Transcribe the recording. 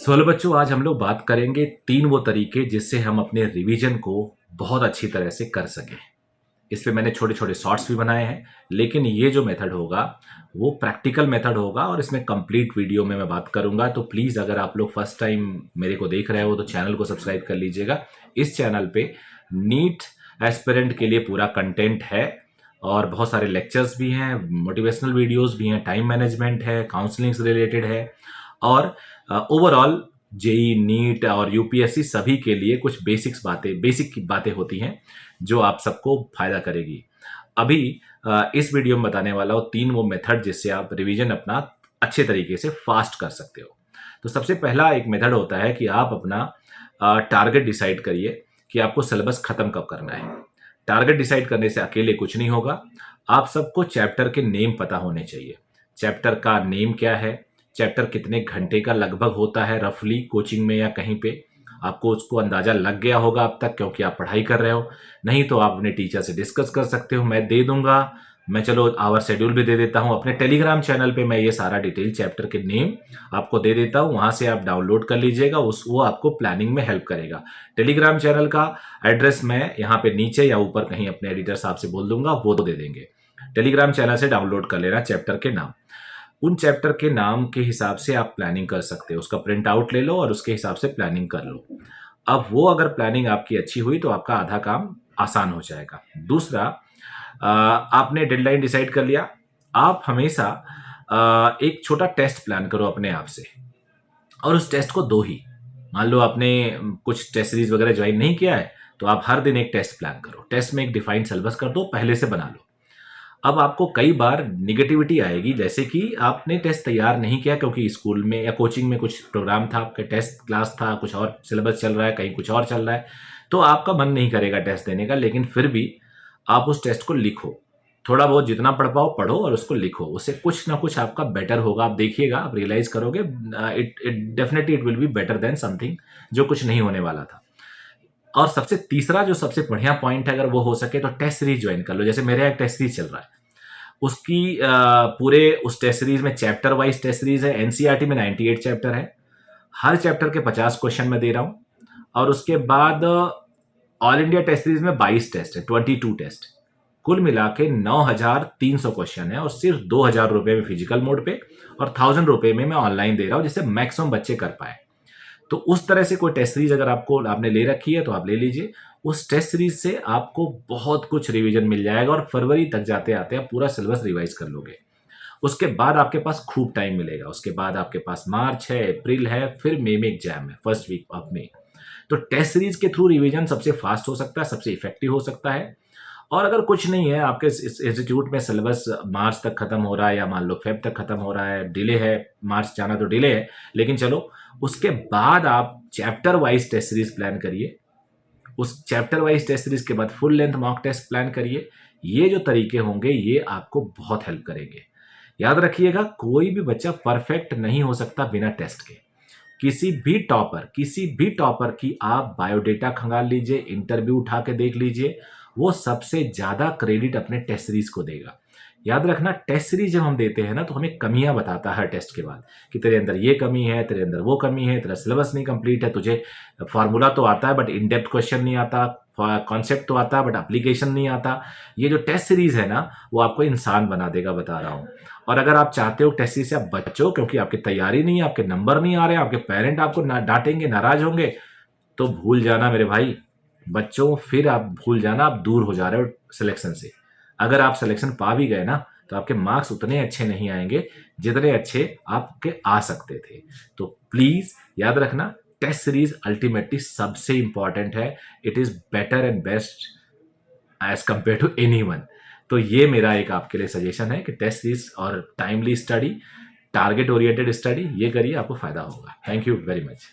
Hello बच्चों, आज हम लोग बात करेंगे 3 वो तरीके जिससे हम अपने रिवीजन को बहुत अच्छी तरह से कर सकें। इस पे मैंने छोटे छोटे शॉर्ट्स भी बनाए हैं, लेकिन ये जो मेथड होगा वो प्रैक्टिकल मेथड होगा और इसमें कंप्लीट वीडियो में मैं बात करूंगा। तो प्लीज़ अगर आप लोग फर्स्ट टाइम मेरे को देख रहे हो तो चैनल को सब्सक्राइब कर लीजिएगा। इस चैनल पे नीट एस्पिरेंट के लिए पूरा कंटेंट है और बहुत सारे लेक्चर्स भी हैं, मोटिवेशनल वीडियोस भी हैं, टाइम मैनेजमेंट है, काउंसलिंग से रिलेटेड है और ओवरऑल जेई नीट और यूपीएससी सभी के लिए कुछ बेसिक बातें होती हैं जो आप सबको फायदा करेगी। अभी इस वीडियो में बताने वाला हूँ 3 वो मेथड जिससे आप रिवीजन अपना अच्छे तरीके से फास्ट कर सकते हो। तो सबसे पहला एक मेथड होता है कि आप अपना टारगेट डिसाइड करिए कि आपको सिलेबस खत्म कब करना है। टारगेट डिसाइड करने से अकेले कुछ नहीं होगा, आप सबको चैप्टर के नेम पता होने चाहिए। चैप्टर का नेम क्या है, चैप्टर कितने घंटे का लगभग होता है रफली कोचिंग में या कहीं पे, आपको उसको अंदाजा लग गया होगा अब तक क्योंकि आप पढ़ाई कर रहे हो। नहीं तो आप अपने टीचर से डिस्कस कर सकते हो, मैं दे दूंगा। मैं चलो आवर शेड्यूल भी दे देता हूँ, अपने टेलीग्राम चैनल पे मैं ये सारा डिटेल चैप्टर के नेम आपको दे देता हूँ, वहां से आप डाउनलोड कर लीजिएगा। वो आपको प्लानिंग में हेल्प करेगा। टेलीग्राम चैनल का एड्रेस मैं यहाँ पे नीचे या ऊपर कहीं अपने एडिटर साहब से बोल दूंगा, वो दे देंगे। टेलीग्राम चैनल से डाउनलोड कर लेना चैप्टर के नाम। उन चैप्टर के नाम के हिसाब से आप प्लानिंग कर सकते हो, उसका प्रिंट आउट ले लो और उसके हिसाब से प्लानिंग कर लो। अब वो अगर प्लानिंग आपकी अच्छी हुई तो आपका आधा काम आसान हो जाएगा। दूसरा, आपने डेडलाइन डिसाइड कर लिया, आप हमेशा एक छोटा टेस्ट प्लान करो अपने आप से और उस टेस्ट को दो ही। मान लो आपने कुछ टेस्ट सीरीज वगैरह ज्वाइन नहीं किया है तो आप हर दिन एक टेस्ट प्लान करो, टेस्ट में एक डिफाइंड सिलेबस कर दो, पहले से बना लो। अब आपको कई बार निगेटिविटी आएगी, जैसे कि आपने टेस्ट तैयार नहीं किया क्योंकि स्कूल में या कोचिंग में कुछ प्रोग्राम था, आपका टेस्ट क्लास था, कुछ और सिलेबस चल रहा है, कहीं कुछ और चल रहा है, तो आपका मन नहीं करेगा टेस्ट देने का। लेकिन फिर भी आप उस टेस्ट को लिखो, थोड़ा बहुत जितना पढ़ पाओ पढ़ो और उसको लिखो, उससे कुछ ना कुछ आपका बेटर होगा। आप देखिएगा, आप रियलाइज करोगे it definitely it will be better than something जो कुछ नहीं होने वाला था। और सबसे तीसरा जो सबसे बढ़िया पॉइंट है, अगर वो हो सके तो टेस्ट सीरीज ज्वाइन कर लो। जैसे मेरे एक टेस्ट सीरीज चल रहा है, उसकी पूरे उस टेस्ट सीरीज में चैप्टर वाइज टेस्ट सीरीज है। एनसीईआरटी में 98 चैप्टर है, हर चैप्टर के 50 क्वेश्चन मैं दे रहा हूं और उसके बाद ऑल इंडिया टेस्ट सीरीज में 22 टेस्ट है, 22 टेस्ट, कुल मिला के 9,300 क्वेश्चन है और सिर्फ 2,000 रुपए में फिजिकल मोड पे और 1,000 रुपए में मैं ऑनलाइन दे रहा हूं, जिससे मैक्सिमम बच्चे कर पाए। तो उस तरह से कोई टेस्ट सीरीज अगर आपने ले रखी है तो आप ले लीजिए। उस टेस्ट सीरीज से आपको बहुत कुछ रिवीजन मिल जाएगा और फरवरी तक जाते आते आप पूरा सिलेबस रिवाइज कर लोगे। उसके बाद आपके पास खूब टाइम मिलेगा। उसके बाद आपके पास मार्च है, अप्रैल है, फिर मई में एग्जाम है, फर्स्ट वीक ऑफ मई। तो टेस्ट सीरीज के थ्रू रिवीजन सबसे फास्ट हो सकता है, सबसे इफेक्टिव हो सकता है। और अगर कुछ नहीं है, आपके इंस्टीट्यूट में सिलेबस मार्च तक खत्म हो रहा है या मान लो फेब तक खत्म हो रहा है, डिले है, मार्च जाना तो डिले है, लेकिन चलो उसके बाद आप chapter wise test series plan करिए। उस चैप्टर वाइज टेस्ट सीरीज के बाद full length mock test plan करिए। ये जो तरीके होंगे ये आपको बहुत हेल्प करेंगे। याद रखिएगा, कोई भी बच्चा परफेक्ट नहीं हो सकता बिना टेस्ट के। किसी भी टॉपर की आप बायोडेटा खंगाल लीजिए, इंटरव्यू उठा के देख लीजिए, वो सबसे ज्यादा क्रेडिट अपने टेस्ट सीरीज को देगा। याद रखना, टेस्ट सीरीज जब हम देते हैं ना तो हमें कमियां बताता है हर टेस्ट के बाद कि तेरे अंदर ये कमी है, तेरे अंदर वो कमी है, तेरा सिलेबस नहीं कंप्लीट है, तुझे फार्मूला तो आता है बट इन डेप्थ क्वेश्चन नहीं आता, कॉन्सेप्ट तो आता है बट एप्लीकेशन नहीं आता। ये जो टेस्ट सीरीज है ना वो आपको इंसान बना देगा, बता रहा हूँ। और अगर आप चाहते हो टेस्ट सीरीज से आप बचो क्योंकि आपकी तैयारी नहीं है, आपके नंबर नहीं आ रहे हैं, आपके पेरेंट आपको डांटेंगे, नाराज होंगे, तो भूल जाना मेरे भाई, बच्चों, फिर आप भूल जाना, आप दूर हो जा रहे हो सिलेक्शन से। अगर आप सिलेक्शन पा भी गए ना तो आपके मार्क्स उतने अच्छे नहीं आएंगे जितने अच्छे आपके आ सकते थे। तो प्लीज याद रखना, टेस्ट सीरीज अल्टीमेटली सबसे इंपॉर्टेंट है। It is better and best as compare to anyone. तो ये मेरा एक आपके लिए सजेशन है कि टेस्ट सीरीज और timely study, target oriented study ये करिए, आपको फायदा होगा। Thank you very much.